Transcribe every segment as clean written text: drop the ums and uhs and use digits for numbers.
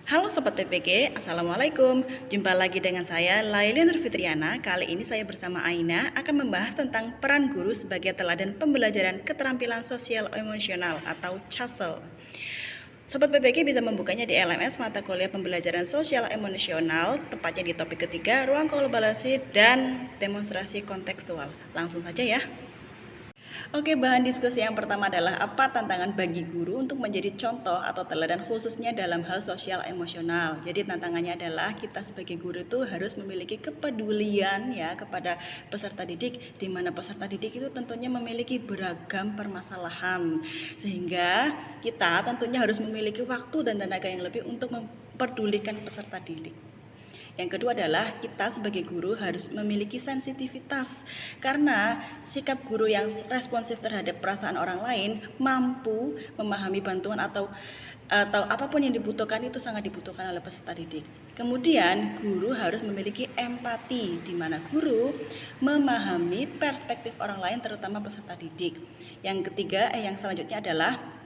Halo Sobat PPG, Assalamualaikum. Jumpa lagi dengan saya, Laili Nur Fitriana. Kali ini saya bersama Aina akan membahas tentang peran guru sebagai teladan pembelajaran keterampilan sosial emosional atau CASEL. Sobat PPG bisa membukanya di LMS mata kuliah pembelajaran sosial emosional, tepatnya di topik ketiga, ruang kolaborasi dan demonstrasi kontekstual. Langsung saja ya. Oke, bahan diskusi yang pertama adalah apa tantangan bagi guru untuk menjadi contoh atau teladan khususnya dalam hal sosial emosional. Jadi tantangannya adalah kita sebagai guru itu harus memiliki kepedulian ya kepada peserta didik, di mana peserta didik itu tentunya memiliki beragam permasalahan. Sehingga kita tentunya harus memiliki waktu dan tenaga yang lebih untuk memperdulikan peserta didik. Yang kedua adalah kita sebagai guru harus memiliki sensitivitas, karena sikap guru yang responsif terhadap perasaan orang lain mampu memahami bantuan atau apapun yang dibutuhkan itu sangat dibutuhkan oleh peserta didik. Kemudian guru harus memiliki empati, di mana guru memahami perspektif orang lain terutama peserta didik. Yang ketiga yang selanjutnya adalah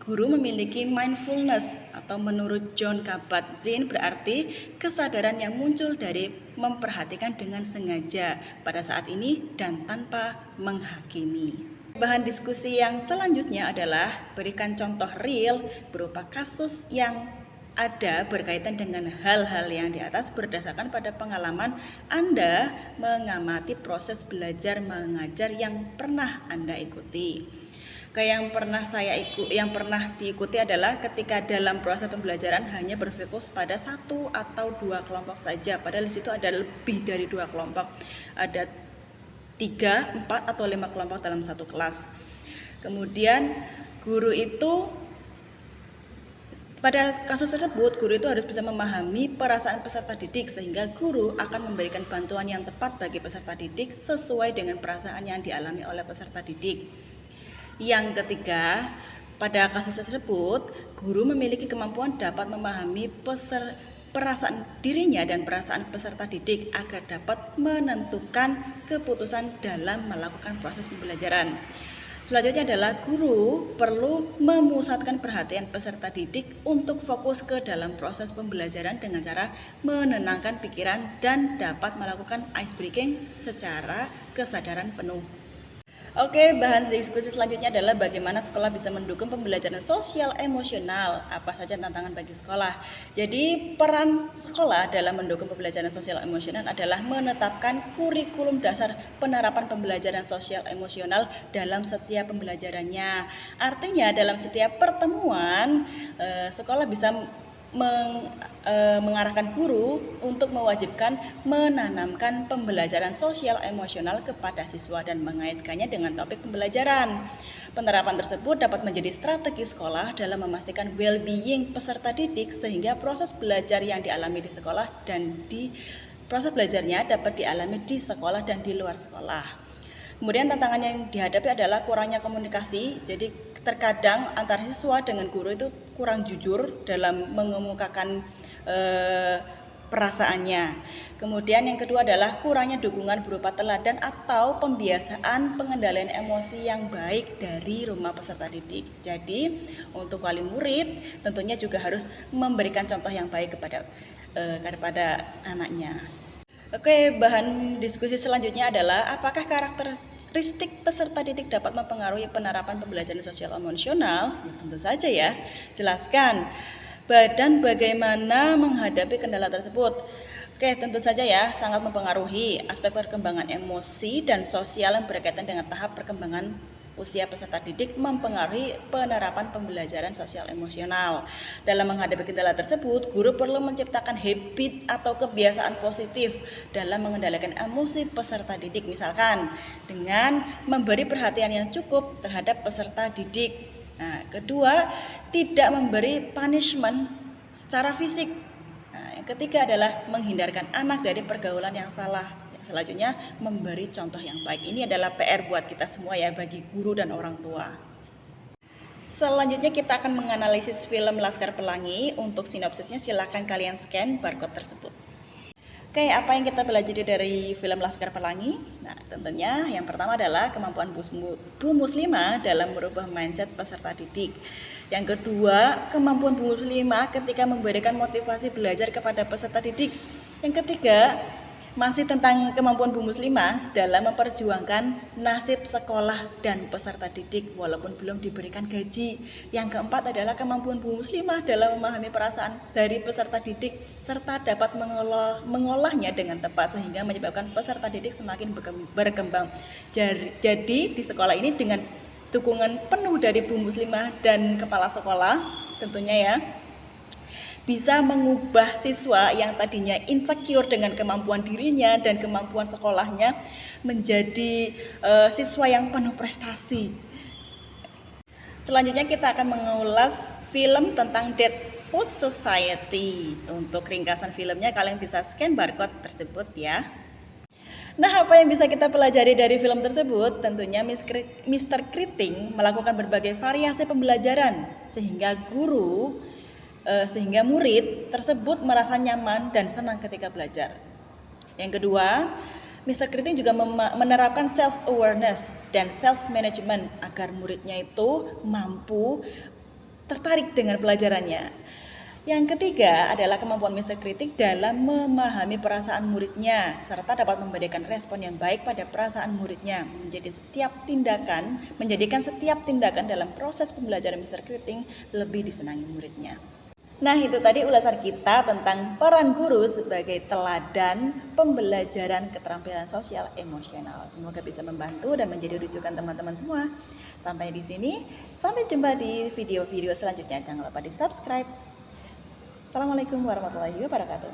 guru memiliki mindfulness atau menurut John Kabat-Zinn berarti kesadaran yang muncul dari memperhatikan dengan sengaja pada saat ini dan tanpa menghakimi. Bahan diskusi yang selanjutnya adalah berikan contoh real berupa kasus yang ada berkaitan dengan hal-hal yang di atas berdasarkan pada pengalaman Anda mengamati proses belajar mengajar yang pernah Anda ikuti. Kayak yang pernah diikuti adalah ketika dalam proses pembelajaran hanya berfokus pada satu atau dua kelompok saja, padahal di situ ada lebih dari dua kelompok, ada 3, 4 atau 5 kelompok dalam satu kelas. Kemudian guru itu pada kasus tersebut, guru itu harus bisa memahami perasaan peserta didik sehingga guru akan memberikan bantuan yang tepat bagi peserta didik sesuai dengan perasaan yang dialami oleh peserta didik. Yang ketiga, pada kasus tersebut, guru memiliki kemampuan dapat memahami perasaan dirinya dan perasaan peserta didik agar dapat menentukan keputusan dalam melakukan proses pembelajaran. Selanjutnya adalah guru perlu memusatkan perhatian peserta didik untuk fokus ke dalam proses pembelajaran dengan cara menenangkan pikiran dan dapat melakukan ice breaking secara kesadaran penuh. Oke, bahan diskusi selanjutnya adalah bagaimana sekolah bisa mendukung pembelajaran sosial emosional. Apa saja tantangan bagi sekolah? Jadi, peran sekolah dalam mendukung pembelajaran sosial emosional adalah menetapkan kurikulum dasar penerapan pembelajaran sosial emosional dalam setiap pembelajarannya. Artinya, dalam setiap pertemuan, sekolah bisa mengarahkan guru untuk mewajibkan menanamkan pembelajaran sosial emosional kepada siswa dan mengaitkannya dengan topik pembelajaran. Penerapan tersebut dapat menjadi strategi sekolah dalam memastikan well-being peserta didik sehingga proses belajar yang dialami di sekolah dan di proses belajarnya dapat dialami di sekolah dan di luar sekolah. Kemudian tantangan yang dihadapi adalah kurangnya komunikasi. Jadi terkadang antara siswa dengan guru itu kurang jujur dalam mengemukakan perasaannya. Kemudian yang kedua adalah kurangnya dukungan berupa teladan atau pembiasaan pengendalian emosi yang baik dari rumah peserta didik. Jadi untuk wali murid tentunya juga harus memberikan contoh yang baik kepada anaknya. Oke, bahan diskusi selanjutnya adalah apakah karakteristik peserta didik dapat mempengaruhi penerapan pembelajaran sosial emosional? Ya, tentu saja ya. Jelaskan. Dan bagaimana menghadapi kendala tersebut? Oke, tentu saja ya, sangat mempengaruhi aspek perkembangan emosi dan sosial yang berkaitan dengan tahap perkembangan usia peserta didik mempengaruhi penerapan pembelajaran sosial emosional. Dalam menghadapi kendala tersebut, guru perlu menciptakan habit atau kebiasaan positif dalam mengendalikan emosi peserta didik, misalkan dengan memberi perhatian yang cukup terhadap peserta didik. Nah, kedua, tidak memberi punishment secara fisik. Nah, yang ketiga adalah menghindarkan anak dari pergaulan yang salah. Selanjutnya, memberi contoh yang baik. Ini adalah PR buat kita semua ya, bagi guru dan orang tua. Selanjutnya kita akan menganalisis film Laskar Pelangi. Untuk sinopsisnya silakan kalian scan barcode tersebut. Oke, apa yang kita belajar dari film Laskar Pelangi? Nah, tentunya yang pertama adalah kemampuan Bu Muslimah dalam merubah mindset peserta didik. Yang kedua, kemampuan Bu Muslimah ketika memberikan motivasi belajar kepada peserta didik. Yang ketiga, masih tentang kemampuan Bu Muslimah dalam memperjuangkan nasib sekolah dan peserta didik walaupun belum diberikan gaji. Yang keempat adalah kemampuan Bu Muslimah dalam memahami perasaan dari peserta didik serta dapat mengolahnya dengan tepat sehingga menyebabkan peserta didik semakin berkembang. Jadi di sekolah ini dengan dukungan penuh dari Bu Muslimah dan kepala sekolah tentunya ya, bisa mengubah siswa yang tadinya insecure dengan kemampuan dirinya dan kemampuan sekolahnya menjadi siswa yang penuh prestasi. Selanjutnya kita akan mengulas film tentang Deadwood Society. Untuk ringkasan filmnya kalian bisa scan barcode tersebut ya. Nah, apa yang bisa kita pelajari dari film tersebut? Tentunya Mr. Kriting melakukan berbagai variasi pembelajaran sehingga murid tersebut merasa nyaman dan senang ketika belajar. Yang kedua, Mr. Kriting juga menerapkan self-awareness dan self-management agar muridnya itu mampu tertarik dengan pelajarannya. Yang ketiga adalah kemampuan Mr. Kriting dalam memahami perasaan muridnya serta dapat memberikan respon yang baik pada perasaan muridnya, menjadikan setiap tindakan dalam proses pembelajaran Mr. Kriting lebih disenangi muridnya. Nah, itu tadi ulasan kita tentang peran guru sebagai teladan pembelajaran keterampilan sosial emosional. Semoga bisa membantu dan menjadi rujukan teman-teman semua. Sampai di sini, sampai jumpa di video-video selanjutnya. Jangan lupa di-subscribe. Assalamualaikum warahmatullahi wabarakatuh.